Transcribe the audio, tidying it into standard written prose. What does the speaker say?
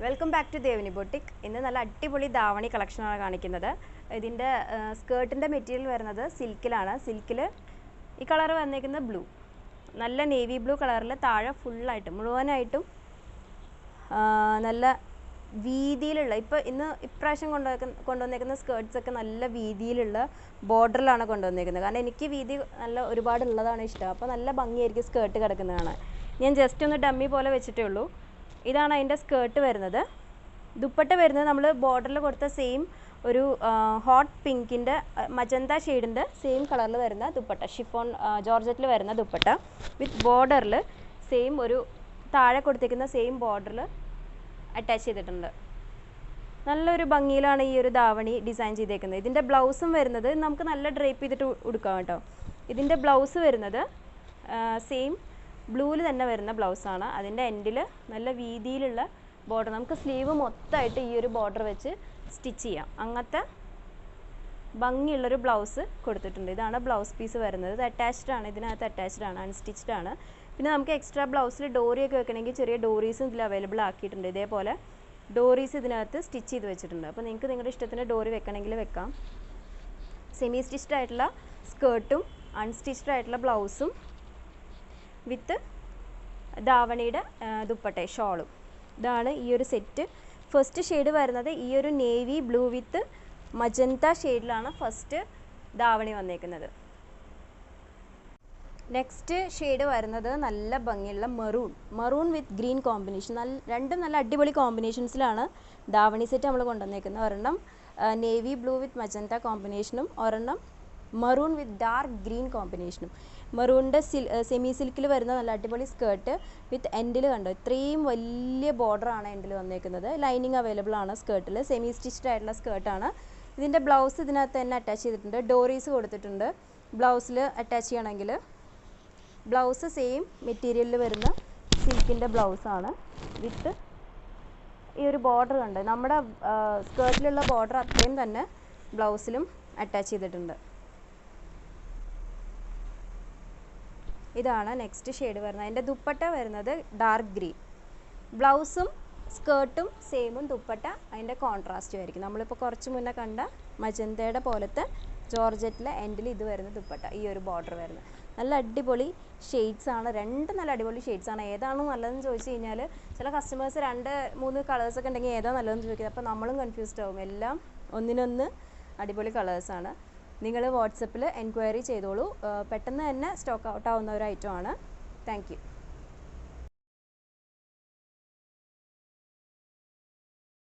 Welcome back to Devini boutique. ഇന്ന് നല്ല അടിപൊളി ധാവണി കളക്ഷനാണ് കാണിക്കുന്നത്. ഇതിൻ്റെ സ്കേർട്ടിൻ്റെ മെറ്റീരിയൽ വരുന്നത് സിൽക്കിലാണ്. സിൽക്കിൽ ഈ കളർ വന്നിരിക്കുന്നത് ബ്ലൂ, നല്ല നേവി ബ്ലൂ കളറിൽ താഴെ ഫുള്ളായിട്ടും മുഴുവനായിട്ടും നല്ല വീതിയിലുള്ള ഇപ്രാവശ്യം കൊണ്ടുവന്നേക്കുന്ന സ്കേർട്ട്സൊക്കെ നല്ല വീതിയിലുള്ള ബോർഡറിലാണ് കൊണ്ടുവന്നേക്കുന്നത്. കാരണം എനിക്ക് വീതി നല്ല ഒരുപാടുള്ളതാണ് ഇഷ്ടം. അപ്പോൾ നല്ല ഭംഗിയായിരിക്കും സ്കേർട്ട് കിടക്കുന്നതാണ്. ഞാൻ ജസ്റ്റ് ഒന്ന് ഡമ്മി പോലെ വെച്ചിട്ടേ ഉള്ളൂ. ഇതാണ് അതിൻ്റെ സ്കേർട്ട് വരുന്നത്. ദുപ്പട്ട വരുന്നത് നമ്മൾ ബോർഡറിൽ കൊടുത്ത സെയിം ഒരു ഹോട്ട് പിങ്കിൻ്റെ മജന്ത ഷെയ്ഡിൻ്റെ സെയിം കളറിൽ വരുന്ന ദുപ്പട്ട, ഷിഫോൺ ജോർജറ്റിൽ വരുന്ന ദുപ്പട്ട വിത്ത് ബോർഡറിൽ സെയിം ഒരു താഴെ കൊടുത്തേക്കുന്ന സെയിം ബോർഡറിൽ അറ്റാച്ച് ചെയ്തിട്ടുണ്ട്. നല്ലൊരു ഭംഗിയിലാണ് ഈ ഒരു ധാവണി ഡിസൈൻ ചെയ്തേക്കുന്നത്. ഇതിൻ്റെ ബ്ലൗസും വരുന്നത് നമുക്ക് നല്ല ഡ്രേപ്പ് ചെയ്തിട്ട് ഉടുക്കാം കേട്ടോ. ഇതിൻ്റെ ബ്ലൗസ് വരുന്നത് സെയിം ബ്ലൂവിൽ തന്നെ വരുന്ന ബ്ലൗസാണ്. അതിൻ്റെ എൻഡിൽ നല്ല വീതിയിലുള്ള ബോർഡർ, നമുക്ക് സ്ലീവ് മൊത്തമായിട്ട് ഈ ഒരു ബോർഡർ വെച്ച് സ്റ്റിച്ച് ചെയ്യാം. അങ്ങനത്തെ ഭംഗിയുള്ളൊരു ബ്ലൗസ് കൊടുത്തിട്ടുണ്ട്. ഇതാണ് ബ്ലൗസ് പീസ് വരുന്നത്. ഇത് അറ്റാച്ച്ഡ് ആണ്, ഇതിനകത്ത് അറ്റാച്ച്ഡ് ആണ്, അൺസ്റ്റിച്ച്ഡ് ആണ്. പിന്നെ നമുക്ക് എക്സ്ട്രാ ബ്ലൗസിൽ ഡോറിയൊക്കെ വെക്കണമെങ്കിൽ ചെറിയ ഡോറീസും ഇതിൽ അവൈലബിൾ ആക്കിയിട്ടുണ്ട്. ഇതേപോലെ ഡോറീസ് ഇതിനകത്ത് സ്റ്റിച്ച് ചെയ്ത് വെച്ചിട്ടുണ്ട്. അപ്പോൾ നിങ്ങൾക്ക് നിങ്ങളുടെ ഇഷ്ടത്തിന് ഡോറി വെക്കണമെങ്കിൽ വെക്കാം. സെമി സ്റ്റിച്ച്ഡ് ആയിട്ടുള്ള സ്കേർട്ടും അൺസ്റ്റിച്ച്ഡ് ആയിട്ടുള്ള ബ്ലൗസും വിത്ത് ധാവണിയുടെ ദുപ്പട്ട ഷോളും. ഇതാണ് ഈ ഒരു സെറ്റ്. ഫസ്റ്റ് ഷെയ്ഡ് വരുന്നത് ഈ ഒരു നേവി ബ്ലൂ വിത്ത് മജന്ത ഷെയ്ഡിലാണ് ഫസ്റ്റ് ധാവണി വന്നേക്കുന്നത്. നെക്സ്റ്റ് ഷെയ്ഡ് വരുന്നത് നല്ല ഭംഗിയുള്ള മറൂൺ വിത്ത് ഗ്രീൻ കോമ്പിനേഷൻ. രണ്ടും നല്ല അടിപൊളി കോമ്പിനേഷൻസിലാണ് ധാവണി സെറ്റ് നമ്മൾ കൊണ്ടുവന്നേക്കുന്നത്. ഒരെണ്ണം നേവി ബ്ലൂ വിത്ത് മജന്ത കോമ്പിനേഷനും ഒരെണ്ണം മറൂൺ വിത്ത് ഡാർക്ക് ഗ്രീൻ കോമ്പിനേഷനും. മറൂണിൻ്റെ സെമി സിൽക്കിൽ വരുന്ന നല്ല അടിപൊളി സ്കേർട്ട് വിത്ത് എൻഡിൽ കണ്ടോ, ഇത്രയും വലിയ ബോർഡറാണ് എൻഡിൽ വന്നേക്കുന്നത്. ലൈനിങ് അവൈലബിൾ ആണ് സ്കേർട്ടിൽ. സെമി സ്റ്റിച്ച്ഡ് ആയിട്ടുള്ള സ്കേർട്ടാണ്. ഇതിൻ്റെ ബ്ലൗസ് ഇതിനകത്ത് തന്നെ അറ്റാച്ച് ചെയ്തിട്ടുണ്ട്. ഡോറീസ് കൊടുത്തിട്ടുണ്ട്. ബ്ലൗസിൽ അറ്റാച്ച് ചെയ്യണമെങ്കിൽ ബ്ലൗസ് സെയിം മെറ്റീരിയലിൽ വരുന്ന സിൽക്കിൻ്റെ ബ്ലൗസാണ് വിത്ത് ഈ ഒരു ബോർഡർ കണ്ട് നമ്മുടെ സ്കേർട്ടിലുള്ള ബോർഡർ അത്രയും തന്നെ ബ്ലൗസിലും അറ്റാച്ച് ചെയ്തിട്ടുണ്ട്. ഇതാണ് നെക്സ്റ്റ് ഷെയ്ഡ് വരുന്നത്. അതിൻ്റെ ദുപ്പട്ട വരുന്നത് ഡാർക്ക് ഗ്രീൻ. ബ്ലൗസും സ്കേർട്ടും സെയിമും, ദുപ്പട്ട അതിൻ്റെ കോൺട്രാസ്റ്റും ആയിരിക്കും. നമ്മളിപ്പോൾ കുറച്ച് മുന്നേ കണ്ട മജന്തയുടെ പോലത്തെ ജോർജറ്റിലെ എൻഡിൽ ഇത് വരുന്ന ദുപ്പട്ട, ഈ ഒരു ബോർഡർ വരുന്നത്. നല്ല അടിപൊളി ഷെയ്ഡ്സാണ്. രണ്ട് നല്ല അടിപൊളി ഷെയ്ഡ്സാണ്. ഏതാണ് നല്ലതെന്ന് ചോദിച്ചു കഴിഞ്ഞാൽ ചില കസ്റ്റമേഴ്സ് 2-3 കളേഴ്സൊക്കെ ഉണ്ടെങ്കിൽ ഏതാണ് നല്ലതെന്ന് ചോദിക്കുന്നത്. അപ്പോൾ നമ്മളും കൺഫ്യൂസ്ഡ് ആവും. എല്ലാം ഒന്നിനൊന്ന് അടിപൊളി കളേഴ്സാണ്. നിങ്ങൾ വാട്സപ്പിൽ എൻക്വയറി ചെയ്തോളൂ. പെട്ടെന്ന് തന്നെ സ്റ്റോക്ക് ഔട്ട് ആവുന്ന ഒരു ഐറ്റമാണ്. Thank you.